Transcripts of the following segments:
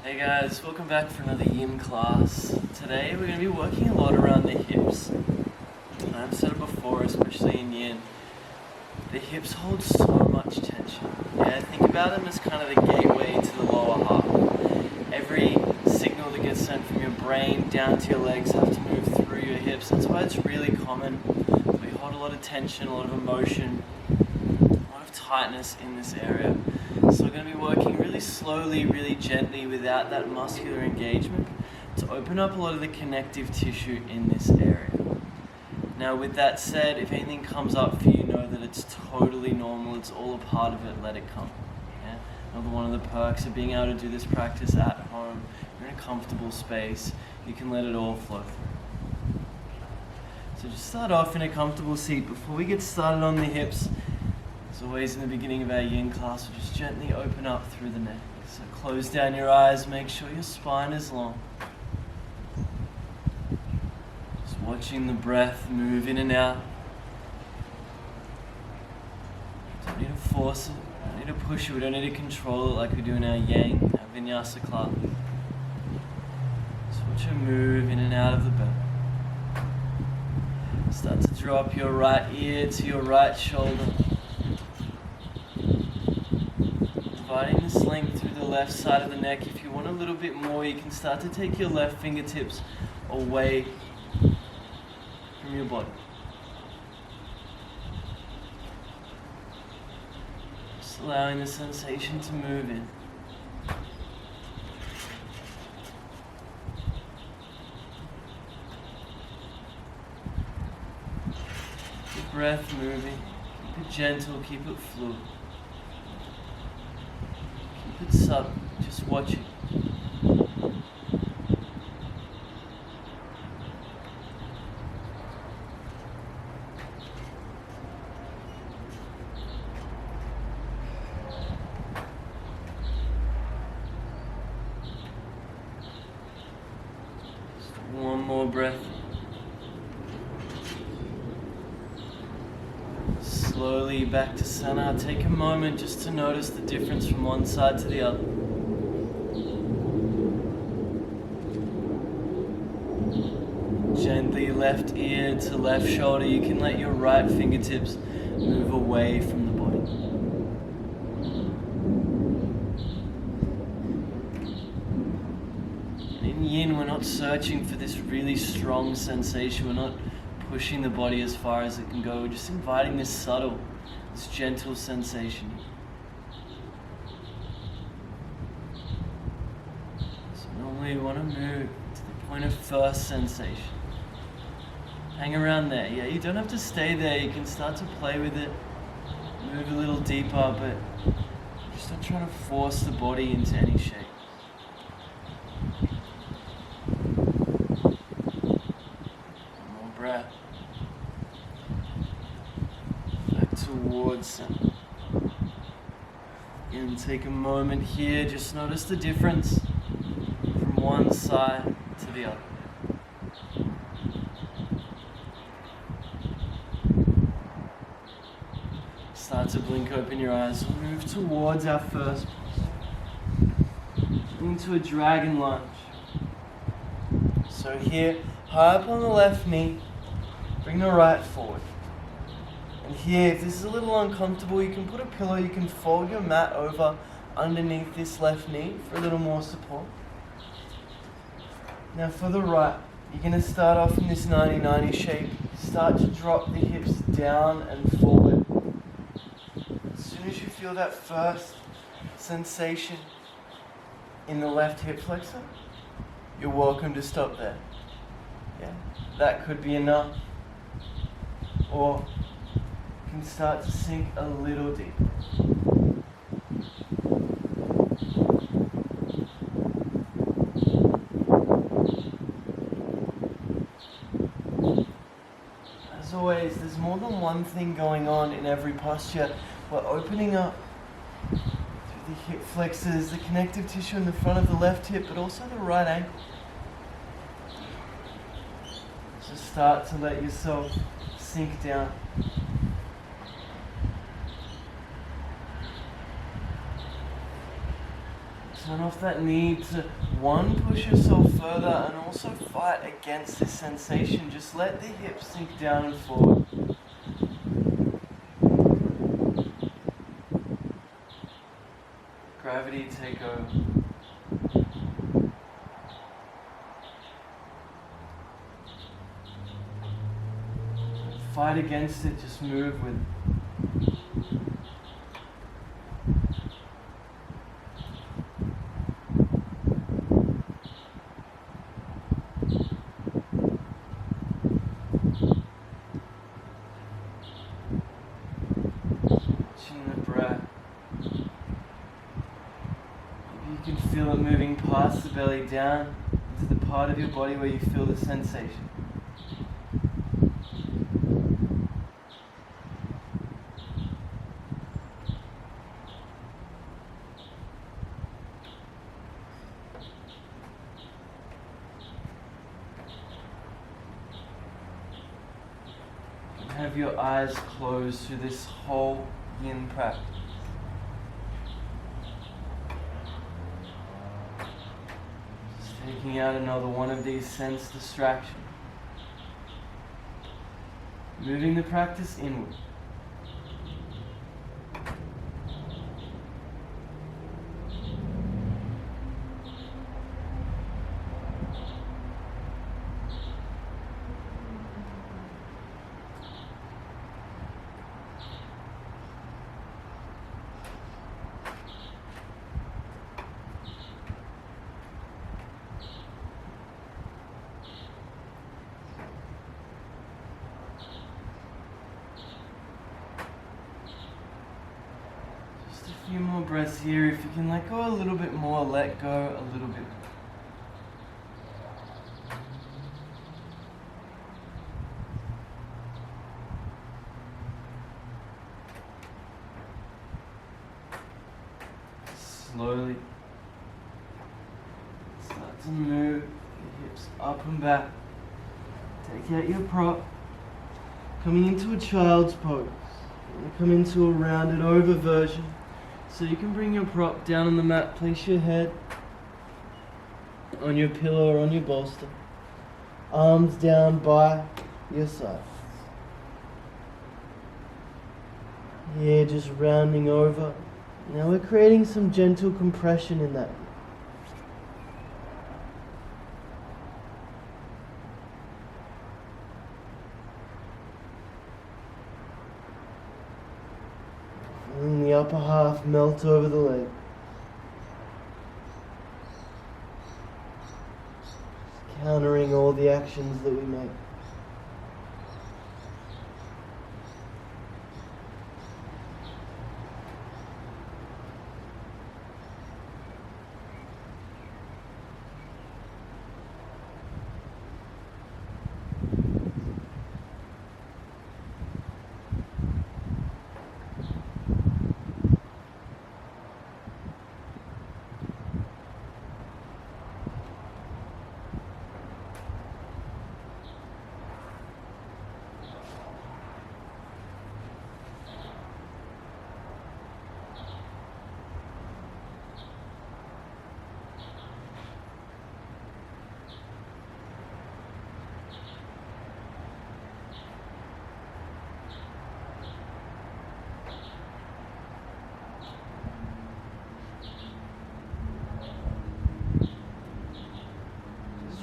Hey guys, welcome back for another yin class. Today we're going to be working a lot around the hips. And I've said it before, especially in yin, the hips hold so much tension. Yeah, think about them as kind of the gateway to the lower heart. Every signal that gets sent from your brain down to your legs have to move through your hips. That's why it's really common. We hold a lot of tension, a lot of emotion, a lot of tightness in this area. So we're going to be working really slowly, really gently without that muscular engagement to open up a lot of the connective tissue in this area. Now with that said, if anything comes up for you, know that it's totally normal, it's all a part of it, let it come. Yeah? Another one of the perks of being able to do this practice at home, you're in a comfortable space, you can let it all flow through. So just start off in a comfortable seat. Before we get started on the hips, as always in the beginning of our yin class, we'll just gently open up through the neck. So close down your eyes, make sure your spine is long. Just watching the breath move in and out. Don't need to force it, don't need to push it, we don't need to control it like we do in our yang, our vinyasa class. Just watch it move in and out of the belly. Start to drop your right ear to your right shoulder. Dividing this length through the left side of the neck. If you want a little bit more, you can start to take your left fingertips away from your body. Just allowing the sensation to move in. Keep the breath moving. Keep it gentle, keep it fluid. It's subtle, just watching. Just one more breath. Slowly back to center. Take a moment just to notice the difference from one side to the other. Gently left ear to left shoulder. You can let your right fingertips move away from the body. In yin, we're not searching for this really strong sensation. We're not pushing the body as far as it can go. We're just inviting this subtle, this gentle sensation. So normally we want to move to the point of first sensation. Hang around there. Yeah, you don't have to stay there. You can start to play with it, move a little deeper, but just not trying to force the body into any shape. Breath back towards center. And take a moment here, just notice the difference from one side to the other. Start to blink open your eyes. Move towards our first pose. Into a dragon lunge. So here, high up on the left knee, bring the right forward. And here, if this is a little uncomfortable, you can put a pillow, you can fold your mat over underneath this left knee for a little more support. Now for the right, you're going to start off in this 90-90 shape. Start to drop the hips down and forward. As soon as you feel that first sensation in the left hip flexor, you're welcome to stop there. Yeah, that could be enough. Or you can start to sink a little deeper. As always, there's more than one thing going on in every posture. We're opening up through the hip flexors, the connective tissue in the front of the left hip, but also the right ankle. So start to let yourself sink down. turn off that need to, one, push yourself further and also fight against this sensation. Just let the hips sink down and forward. Gravity take over. Fight against it, just move with it. You can feel it moving past the belly down into the part of your body where you feel the sensation. Have your eyes closed through this whole yin practice. Taking out another one of these sense distractions. Moving the practice inward. A few more breaths here. If you can let go a little bit more, let go a little bit more. Slowly start to move your hips up and back. Take out your prop. Coming into a child's pose. And come into a rounded over version. So you can bring your prop down on the mat, place your head on your pillow or on your bolster. Arms down by your sides. Here, just rounding over. Now we're creating some gentle compression in that. Feeling the upper half melt over the leg. Countering all the actions that we make.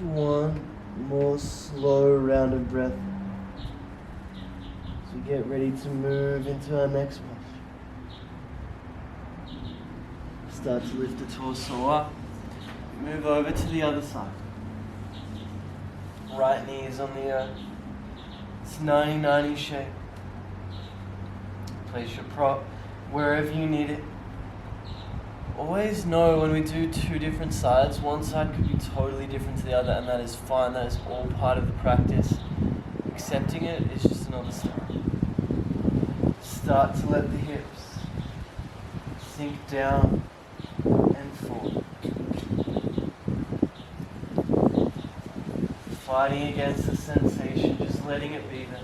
One more slow rounded breath as we get ready to move into our next posture. Start to lift the torso up, move over to the other side. Right knee is on the earth. It's 90-90 shape. Place your prop wherever you need it. Always know when we do two different sides, one side could be totally different to the other, and that is fine. That is all part of the practice. Accepting it is just another step. Start to let the hips sink down and forward. Fighting against the sensation, just letting it be there.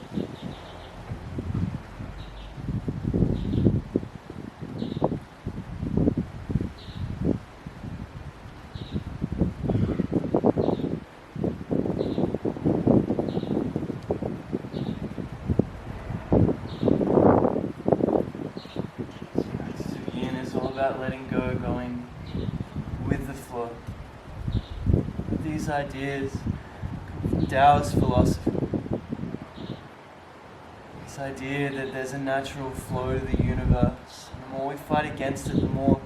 about letting go, going with the flow. These ideas come from Taoist philosophy. This idea that there's a natural flow to the universe. And the more we fight against it, the more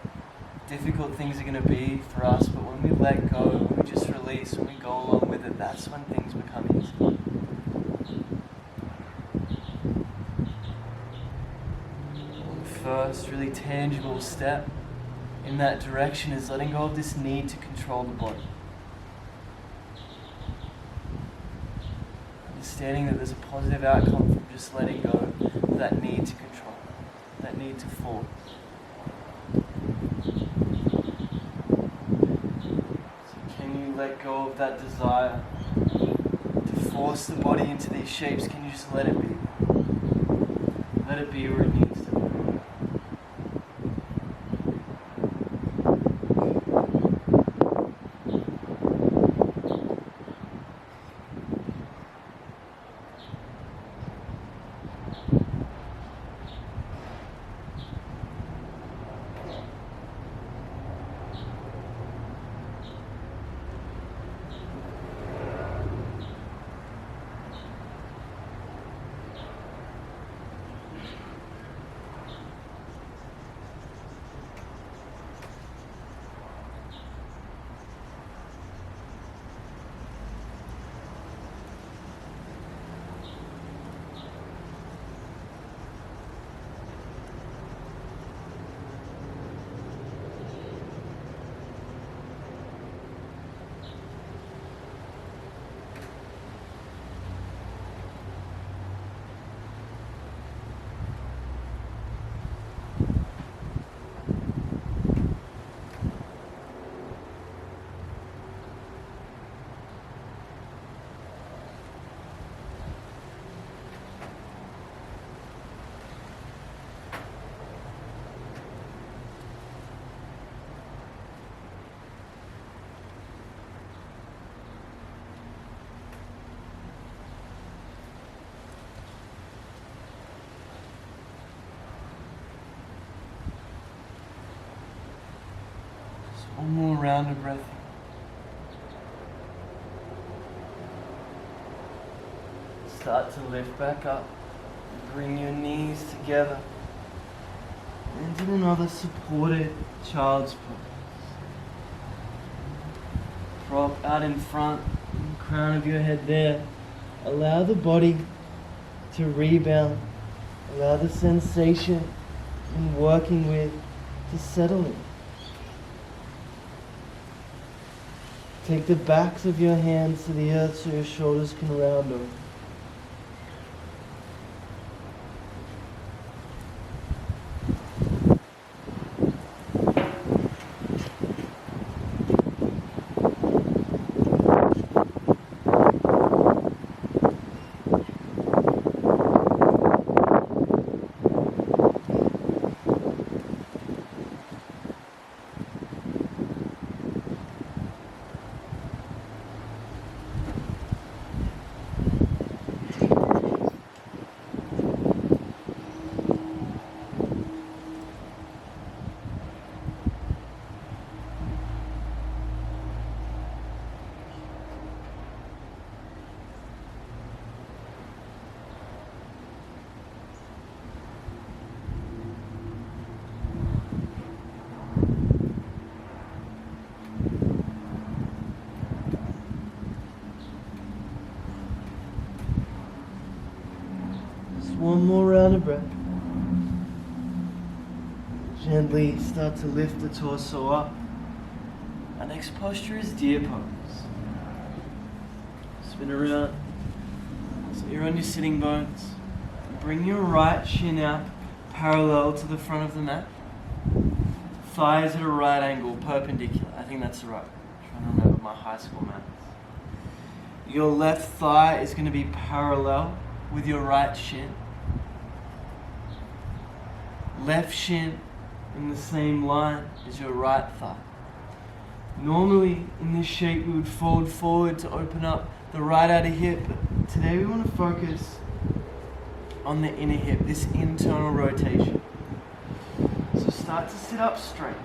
difficult things are going to be for us. But when we let go, when we just release, when we go along with it, that's when things become easy. First really tangible step in that direction is letting go of this need to control the body. Understanding that there's a positive outcome from just letting go of that need to control, that need to force. So can you let go of that desire to force the body into these shapes? Can you just let it be? Let it be where it needs to be. One more round of breathing. Start to lift back up. Bring your knees together into another supported child's pose. Prop out in front, the crown of your head there. Allow the body to rebound. Allow the sensation in working with to settle in. Take the backs of your hands to the earth so your shoulders can round over. One more round of breath. Gently start to lift the torso up. Our next posture is deer pose. Spin around. So you're on your sitting bones. Bring your right shin out parallel to the front of the mat. Thighs at a right angle, perpendicular. I think that's right. I'm trying to remember my high school maths. Your left thigh is going to be parallel with your right shin. Left shin in the same line as your right thigh. Normally in this shape we would fold forward to open up the right outer hip, but today we want to focus on the inner hip, this internal rotation. So start start to sit up straight.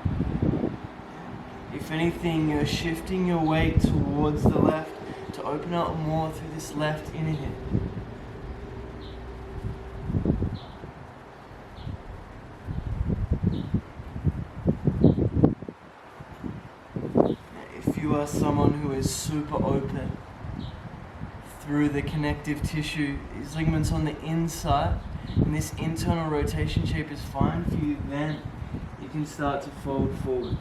If anything, you're shifting your weight towards the left to open up more through this left inner hip. If you are someone who is super open through the connective tissue, these ligaments on the inside, and this internal rotation shape is fine for you, then you can start to fold forward.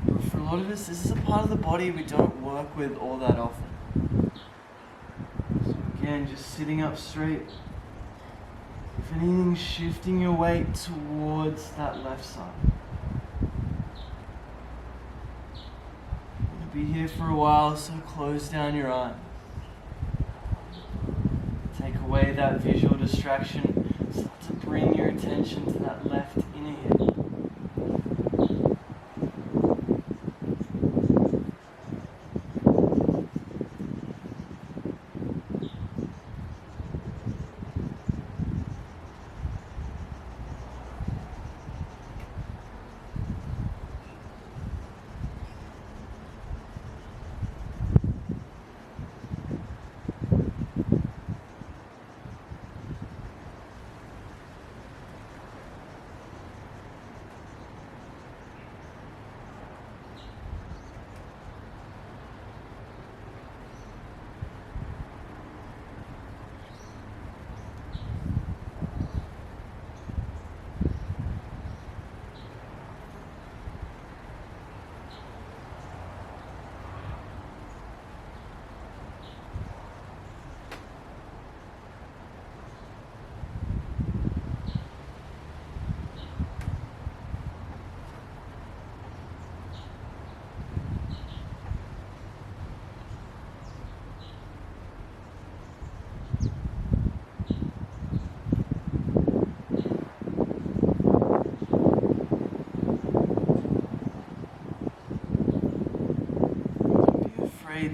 But for a lot of us, this is a part of the body we don't work with all that often. So again, just sitting up straight. If anything, shifting your weight towards that left side. You'll be here for a while, so close down your eyes. Take away that visual distraction. Start to bring your attention to that left inner hip.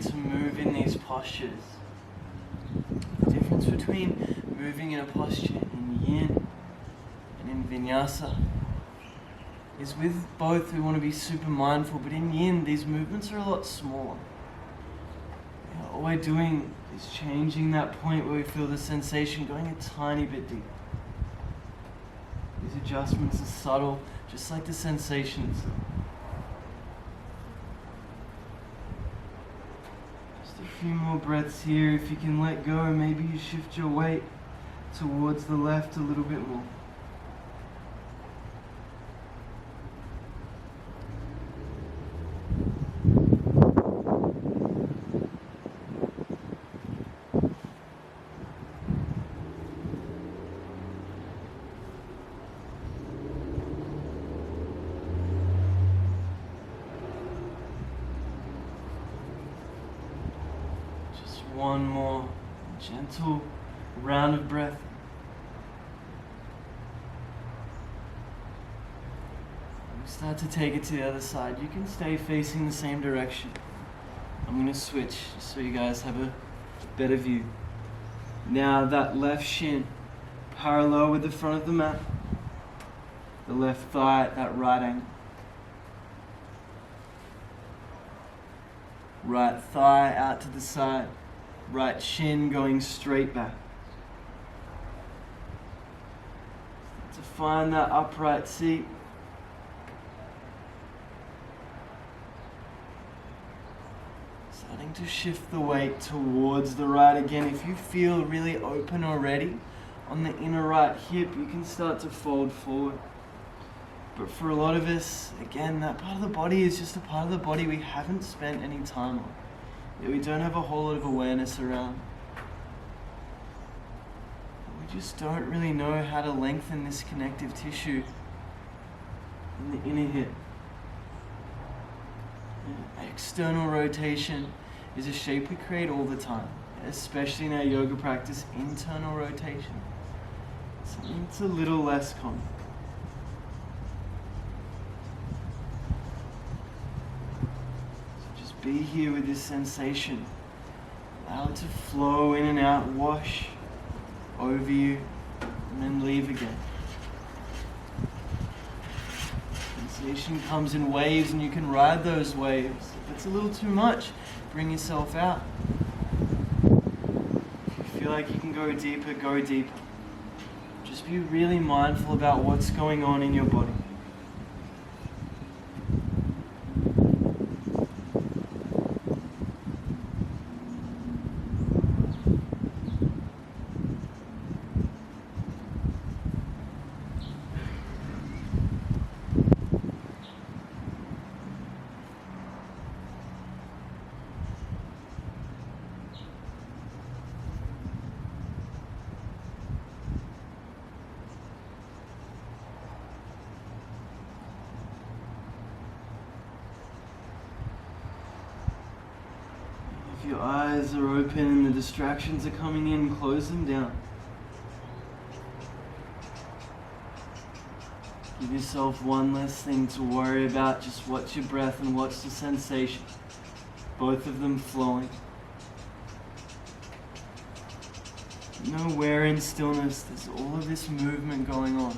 To move in these postures. The difference between moving in a posture in yin and in vinyasa is with both we want to be super mindful, but in yin these movements are a lot smaller. All we're doing is changing that point where we feel the sensation going a tiny bit deeper. These adjustments are subtle, just like the sensations. A few more breaths here. If you can let go, maybe you shift your weight towards the left a little bit more. One more gentle round of breath. We start to take it to the other side. You can stay facing the same direction. I'm going to switch so you guys have a better view. Now that left shin parallel with the front of the mat. The left thigh at that right angle. Right thigh out to the side. Right shin going straight back. To find that upright seat. Starting to shift the weight towards the right again. If you feel really open already on the inner right hip, you can start to fold forward. But for a lot of us, again, that part of the body is just a part of the body we haven't spent any time on. That we don't have a whole lot of awareness around. We just don't really know how to lengthen this connective tissue in the inner hip. External rotation is a shape we create all the time, especially in our yoga practice. Internal rotation, something that's a little less common. Be here with this sensation. Allow it to flow in and out, wash over you, and then leave again. Sensation comes in waves and you can ride those waves. If it's a little too much, bring yourself out. If you feel like you can go deeper, go deeper. Just be really mindful about what's going on in your body. If your eyes are open and the distractions are coming in, close them down. Give yourself one less thing to worry about. Just watch your breath and watch the sensation. Both of them flowing. Nowhere in stillness, there's all of this movement going on.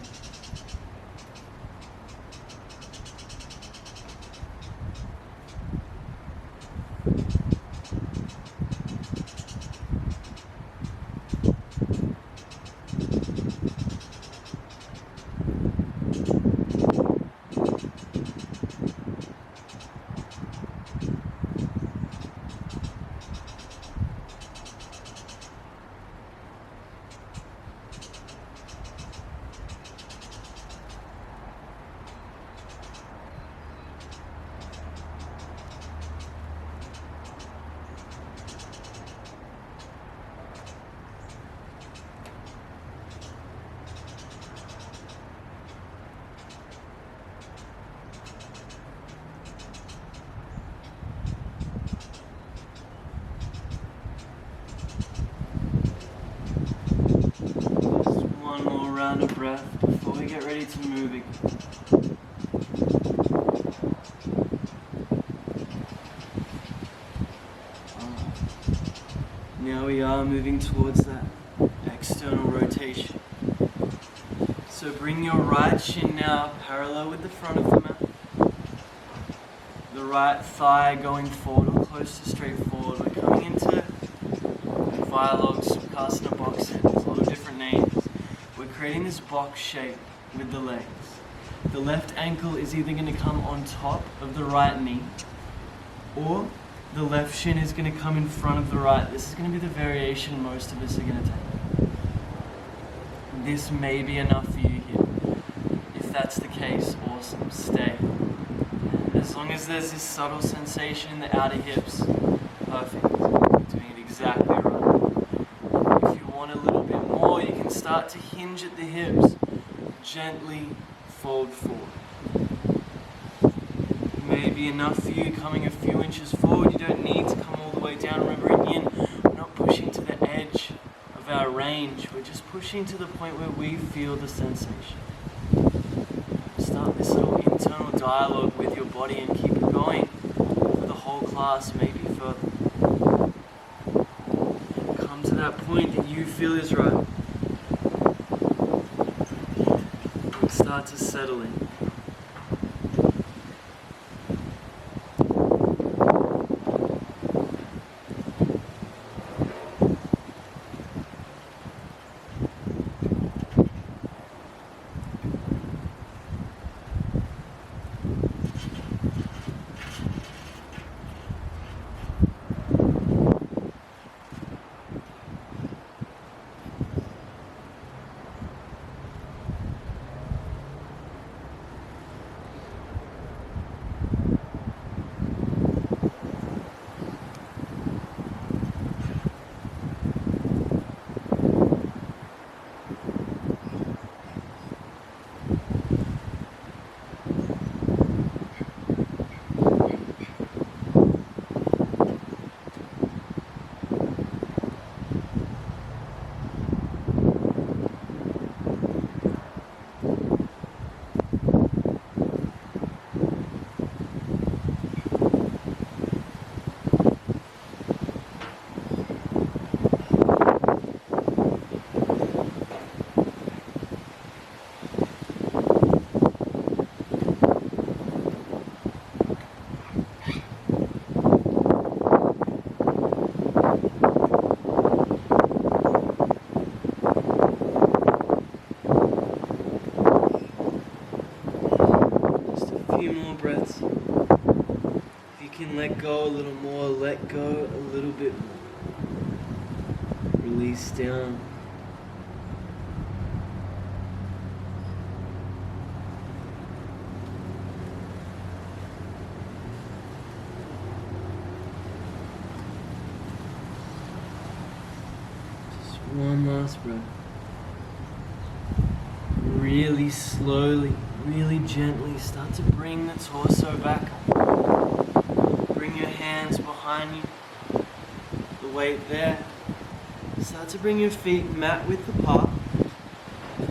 Round of breath before we get ready to move again. Now we are moving towards that external rotation. So bring your right shin now parallel with the front of the mat. The right thigh going forward or close to straight forward. We're coming into Vialog Sukhasana boxing. There's a lot of different names. We're creating this box shape with the legs. The left ankle is either going to come on top of the right knee, or the left shin is going to come in front of the right. This is going to be the variation most of us are going to take. This may be enough for you here. If that's the case, awesome, stay. As long as there's this subtle sensation in the outer hips, perfect. You're doing it exactly right. If you want a little bit more, you can start to hinge at the hips. Gently fold forward. Maybe enough for you coming a few inches forward. You don't need to come all the way down. Remember, in yin, we're not pushing to the edge of our range. We're just pushing to the point where we feel the sensation. Start this little internal dialogue with your body and keep it going for the whole class, maybe further. Come to that point that you feel is right. And start to settle in. few more breaths. If you can let go a little more, let go a little bit more. Release down. Just one last breath. Really slowly, really gently start to bring the torso back up. Bring your hands behind you, the weight there. Start to bring your feet mat width apart.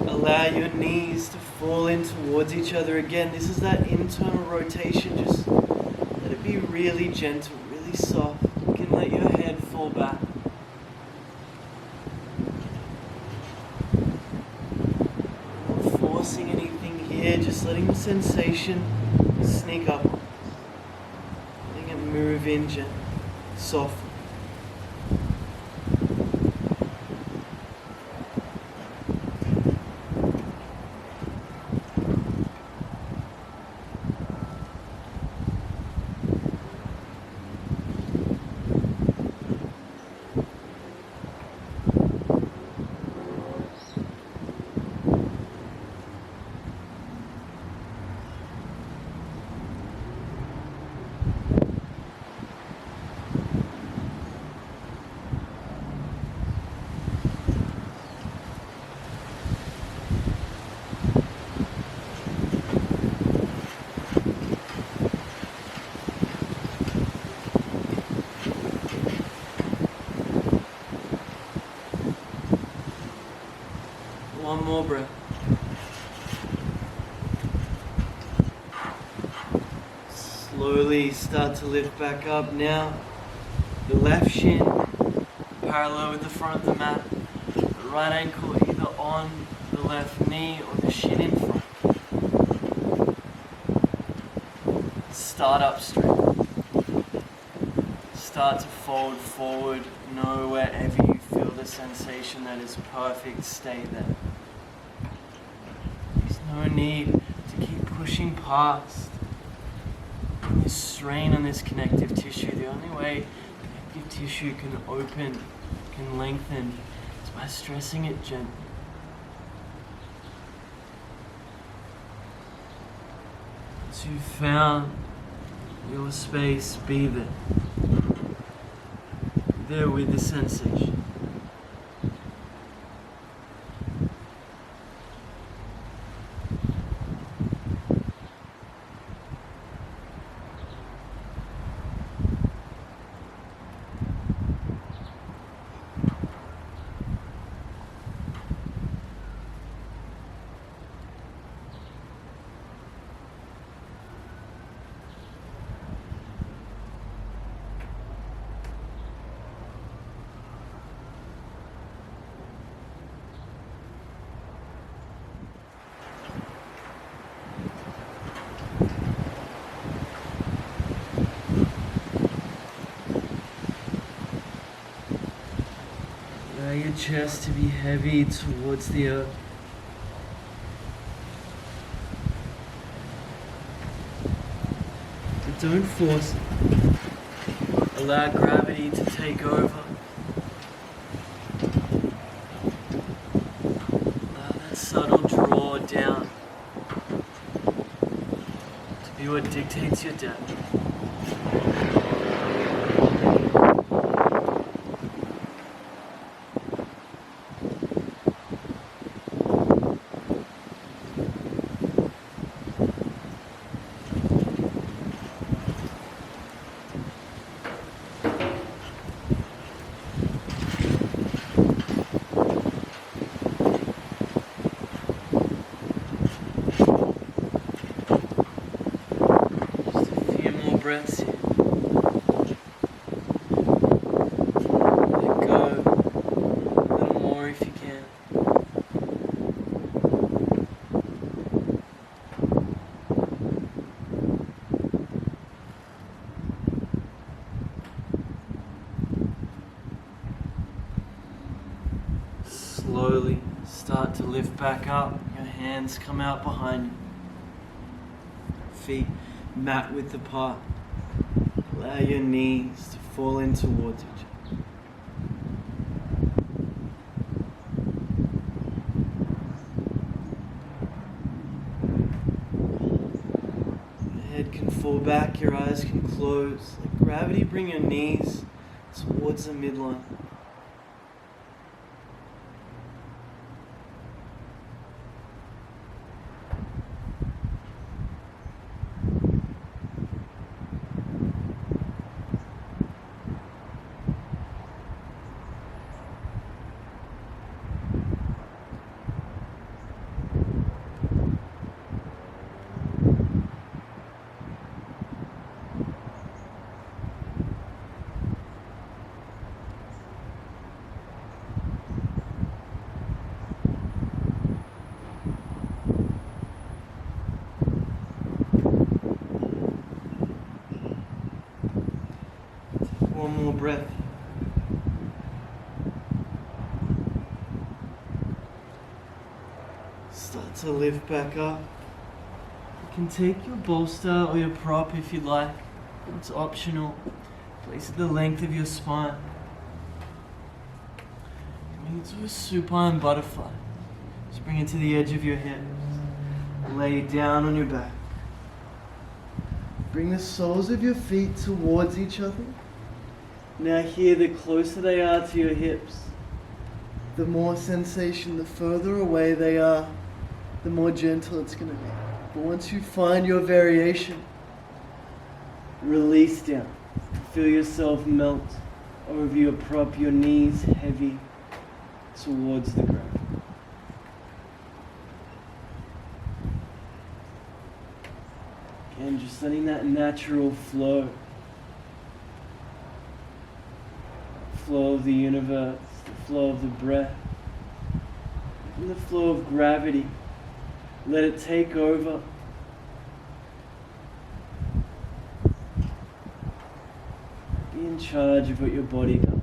Allow your knees to fall in towards each other again. This is that internal rotation. Just let it be really gentle, really soft. You can let your head fall back. Not forcing anything here, just letting the sensation sneak up. Letting it move in gently, softly. One more breath. Slowly start to lift back up now. The left shin parallel with the front of the mat. The right ankle either on the left knee or the shin in front. Start up straight. Start to fold forward. Know wherever you feel the sensation that is perfect, stay there. There's no need to keep pushing past this strain on this connective tissue. The only way connective tissue can open, can lengthen, is by stressing it gently. Once you've found your space, be there. There with the sensation. Allow your chest to be heavy towards the earth. But don't force it. Allow gravity to take over. Allow that subtle draw down to be what dictates your depth. Breaths here. Let go a little more if you can. Slowly start to lift back up. Your hands come out behind you. feet mat width apart. Allow your knees to fall in towards each other. Your head can fall back, your eyes can close. Let gravity bring your knees towards the midline. One more breath. Start to lift back up. You can take your bolster or your prop if you like. It's optional. Place it at the length of your spine. Coming into a supine butterfly. Just bring it to the edge of your hips. Lay down on your back. Bring the soles of your feet towards each other. Now here, the closer they are to your hips, the more sensation, the further away they are, the more gentle it's going to be. But once you find your variation, release down. Feel yourself melt over your prop, your knees heavy towards the ground. Again, just letting that natural flow of the universe, the flow of the breath, and the flow of gravity. Let it take over. Be in charge of what your body does.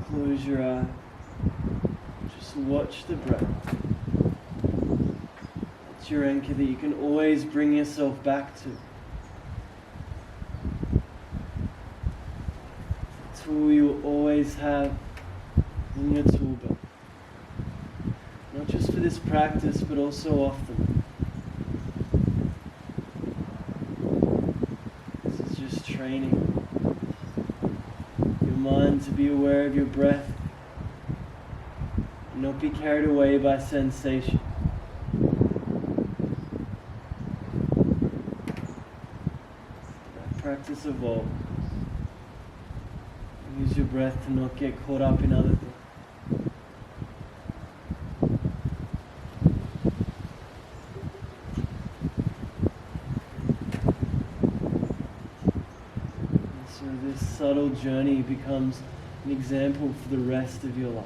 Close your eyes. Just watch the breath. Your anchor that you can always bring yourself back to. A tool you will always have in your tool belt. Not just for this practice, but also often. This is just training your mind to be aware of your breath and not be carried away by sensation. Practice evolves. Use your breath to not get caught up in other things. And so this subtle journey becomes an example for the rest of your life.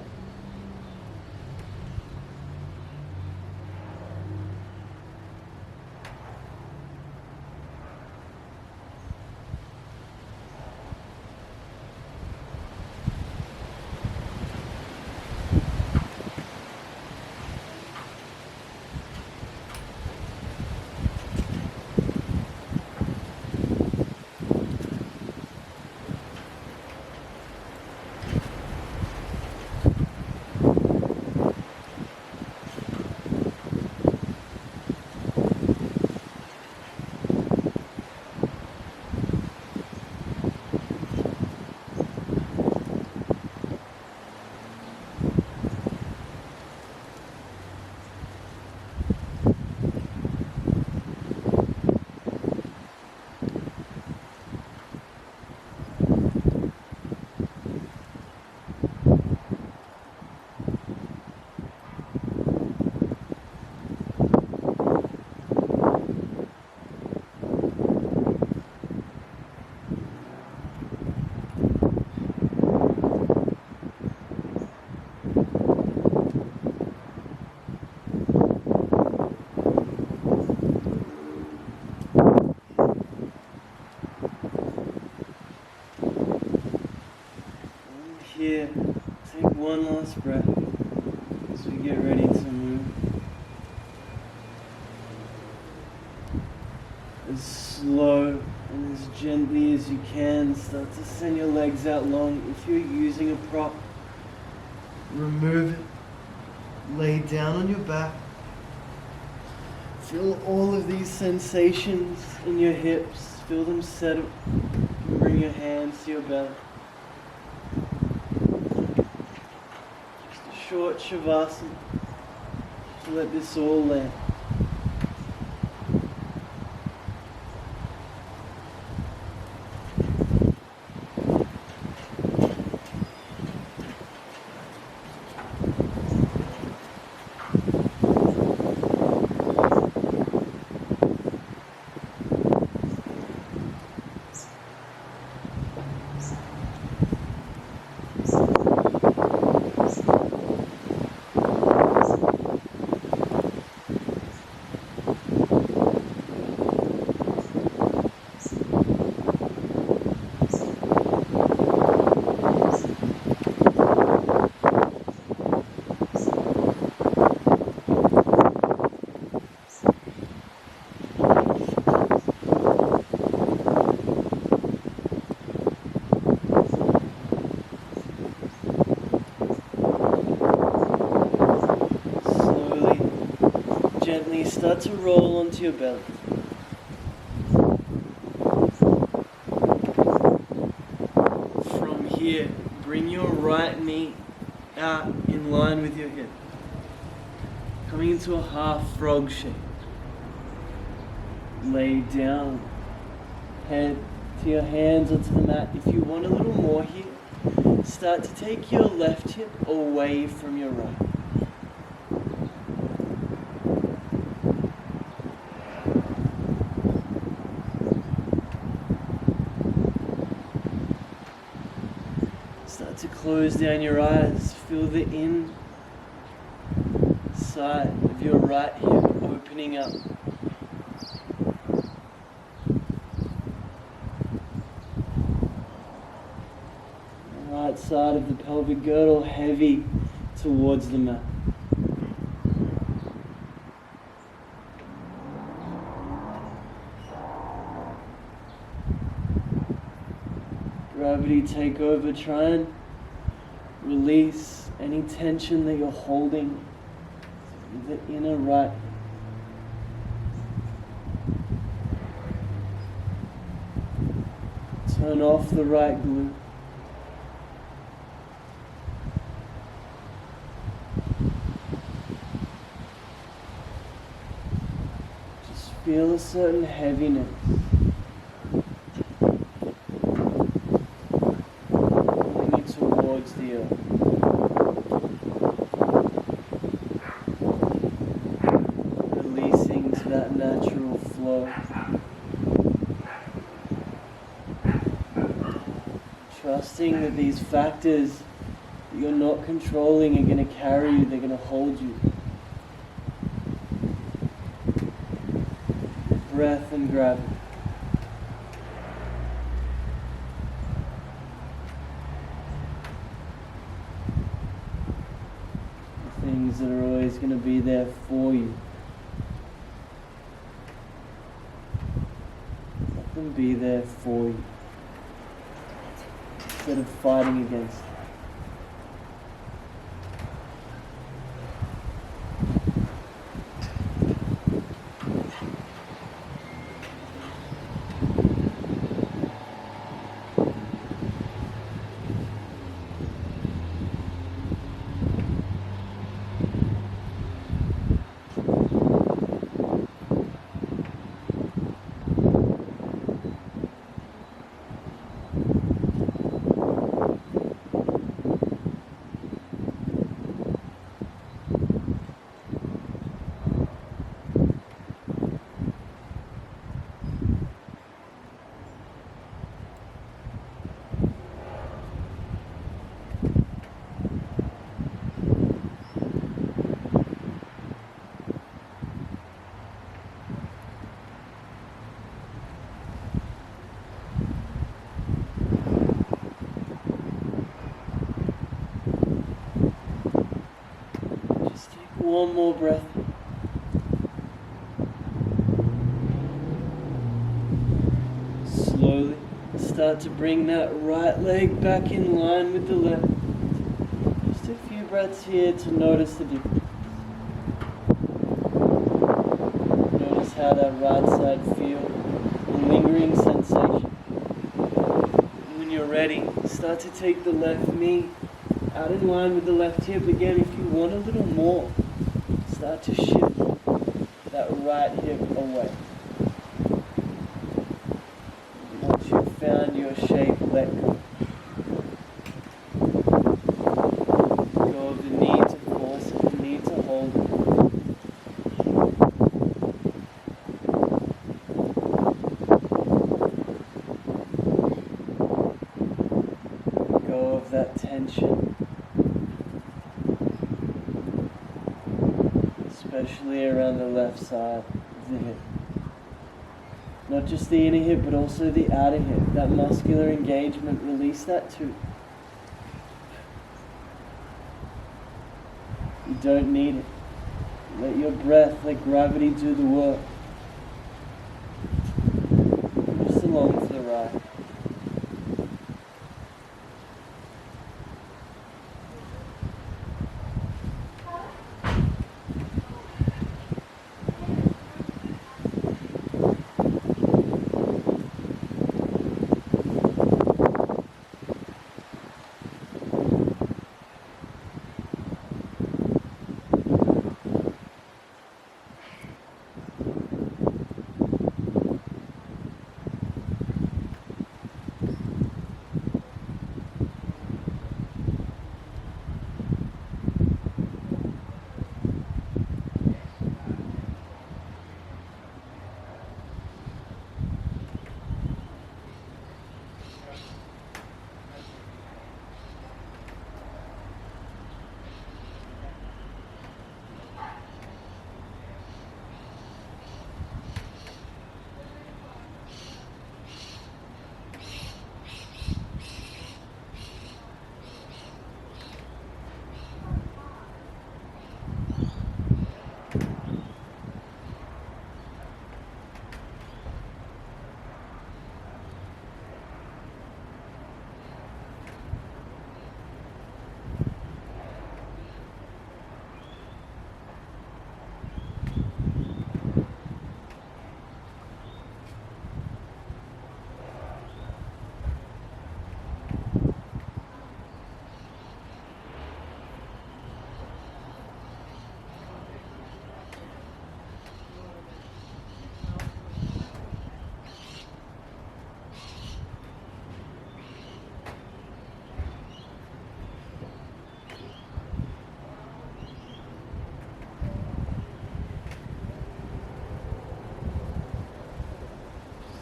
Here, take one last breath. as you can. Start to send your legs out long. If you're using a prop, remove it. Lay down on your back. Feel all of these sensations in your hips. Feel them settle. Bring your hands to your belly. Just a short shavasana. Just let this all land. Gently start to roll onto your belly. From here, bring your right knee out in line with your hip. Coming into a half frog shape. Lay down. Head to your hands onto the mat. If you want a little more here, start to take your left hip away from your right. Start to close down your eyes. Feel the inside of your right hip opening up. The right side of the pelvic girdle heavy towards the mat. Gravity take over. Try and release any tension that you're holding in the inner right. Turn off the right glute. Just feel a certain heaviness. Towards the earth. Releasing to that natural flow. Trusting that these factors that you're not controlling are going to carry you, they're going to hold you. Breath and gravity. Things that are always going to be there for you. Let them be there for you instead of fighting against them. One more breath. Slowly Start to bring that right leg back in line with the left. Just a few breaths here to notice the difference. Notice how that right side feels, the lingering sensation. When you're ready, start to take the left knee out in line with the left hip. Again, if you want a little more, start to shift that right hip away. Once you've found your shape, let go. Go of the need to force it, the need to hold it. Go of that tension, especially around the left side of the hip. Not just the inner hip, but also the outer hip. That muscular engagement, release that too. You don't need it. Let your breath, let gravity do the work. Just along to the right.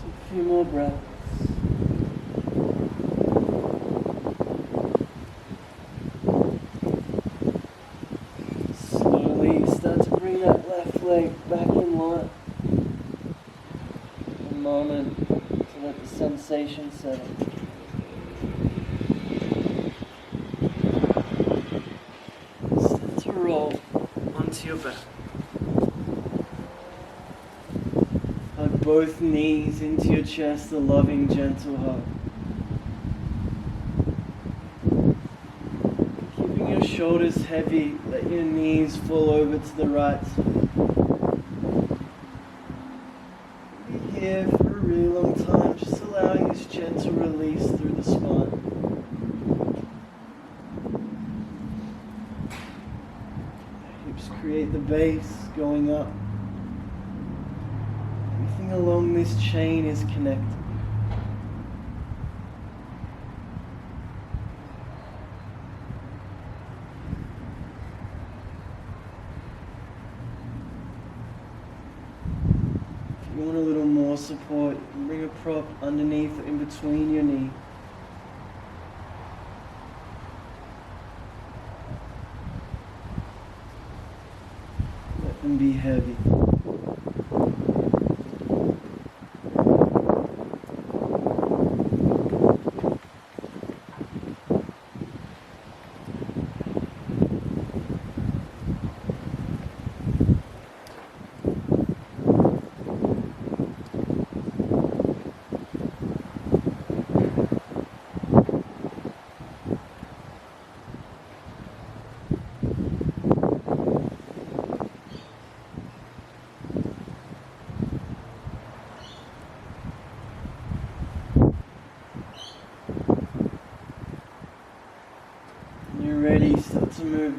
A few more breaths. Slowly start to bring that left leg back in line. A moment to let the sensation settle. Start to roll onto your back. Hug both knees into your chest, a loving, gentle hug. Keeping your shoulders heavy, let your knees fall over to the right side. Be here for a really long time, just allowing this gentle release through the spine. Hips create the base going up. Everything along this chain is connected. If you want a little more support, you can bring a prop underneath or in between your knees. Let them be heavy.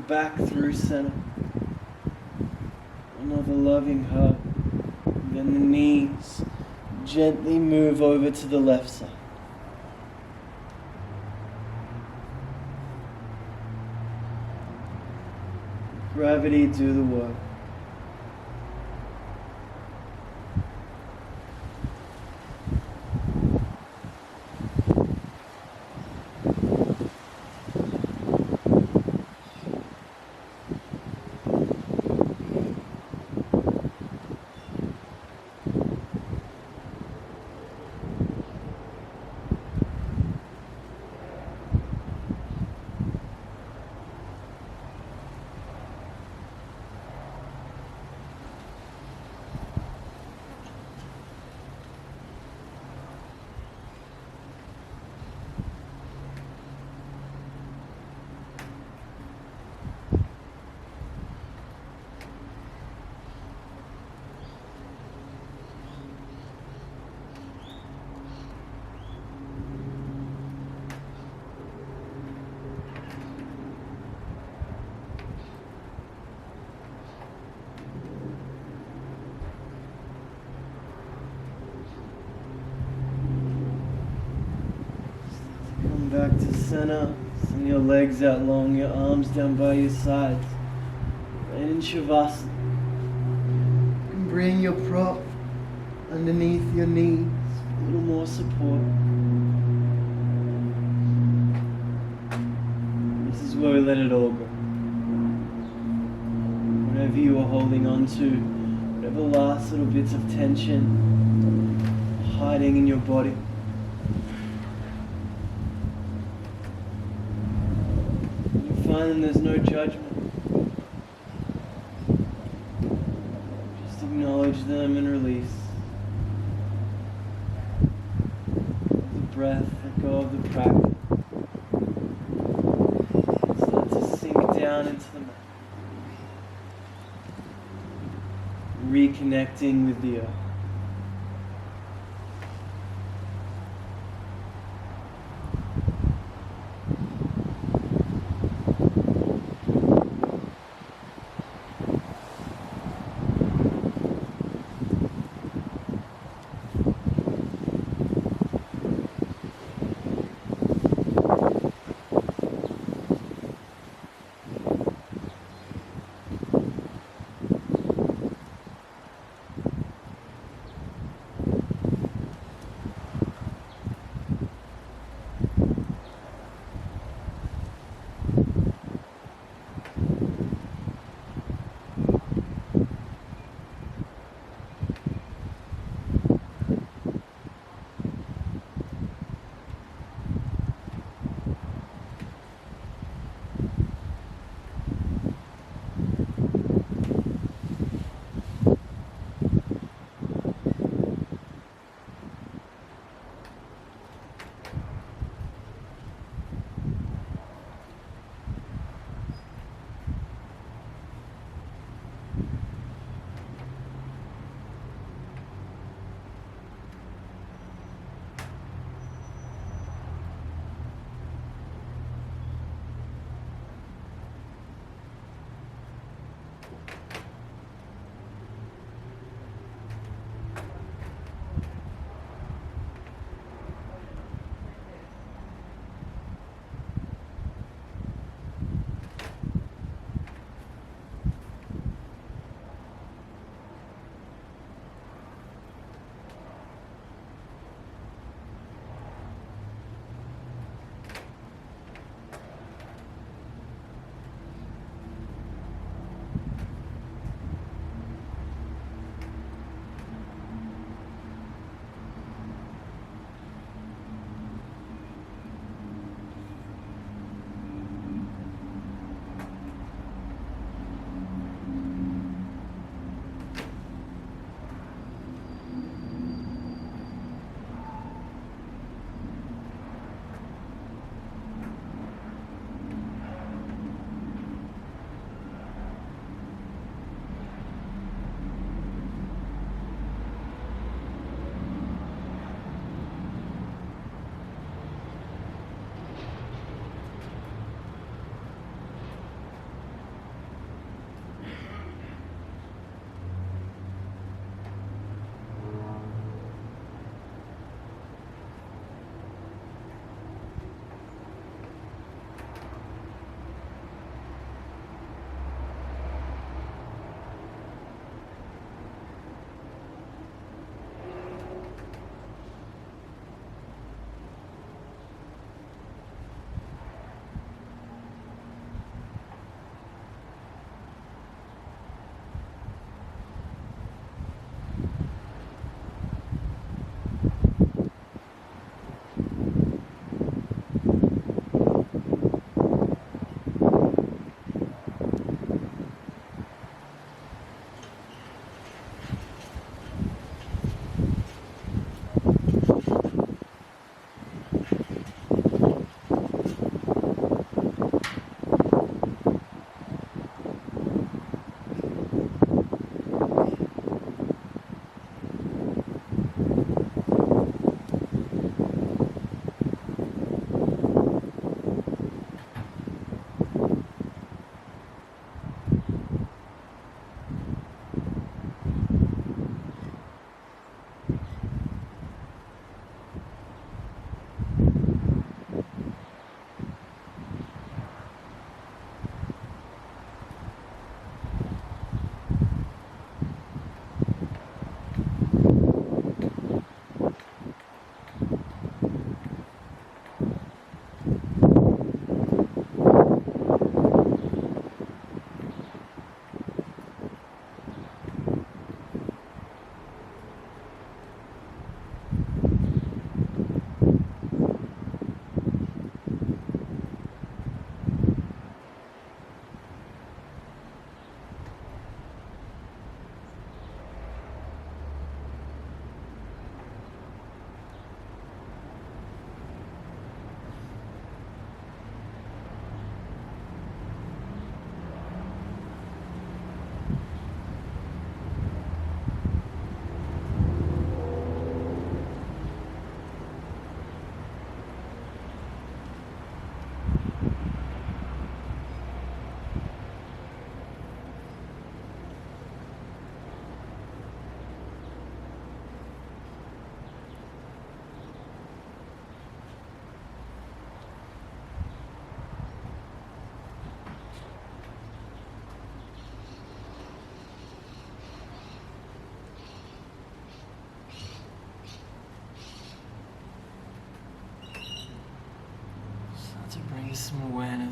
back through center. Another loving hug. And then the knees gently move over to the left side. Gravity do the work. Back to center. Send your legs out long, your arms down by your sides. And in Shavasana, you can bring your prop underneath your knees. A little more support. This is where we let it all go. Whatever you are holding on to, whatever last little bits of tension hiding in your body. And there's no judgment. Just acknowledge them and release. The breath, let go of the practice. Start to sink down into the mat. Reconnecting with the earth.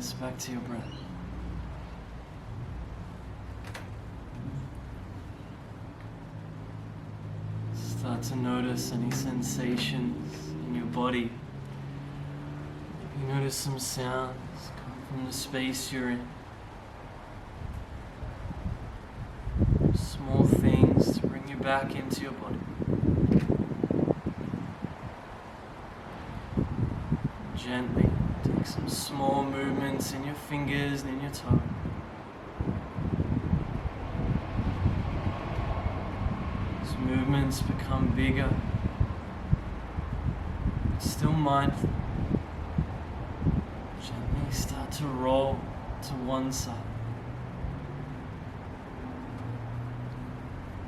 awareness back to your breath. Start to notice any sensations in your body. You notice some sounds come from the space you're in. Small things to bring you back into your body. Gently take some small movements in your fingers and in your toes. As movements become bigger, still mindful. Gently start to roll to one side.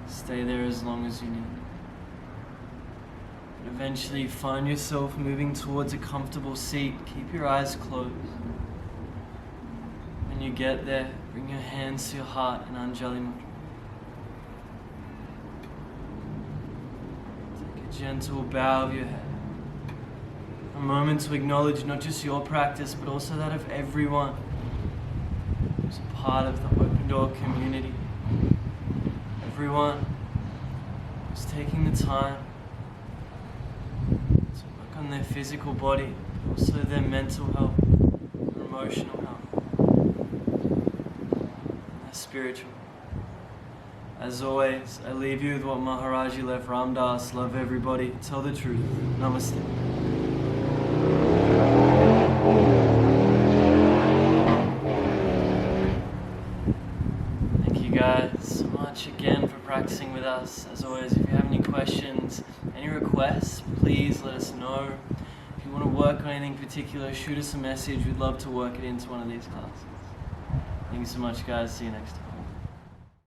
Stay there as long as you need. And eventually find yourself moving towards a comfortable seat. Keep your eyes closed. When you get there, bring your hands to your heart in Anjali Mudra. Take a gentle bow of your head. A moment to acknowledge not just your practice, but also that of everyone who's a part of the Open Door community. Everyone who's taking the time to work on their physical body, but also their mental health, their emotional health, and their spiritual. As always, I leave you with what Maharaji left Ram Dass: love everybody, tell the truth. Namaste. Thank you guys so much again for practicing with us. As always, if you have any questions, any requests, please let us know. If you want to work on anything particular, shoot us a message. We'd love to work it into one of these classes. Thank you so much, guys. See you next time.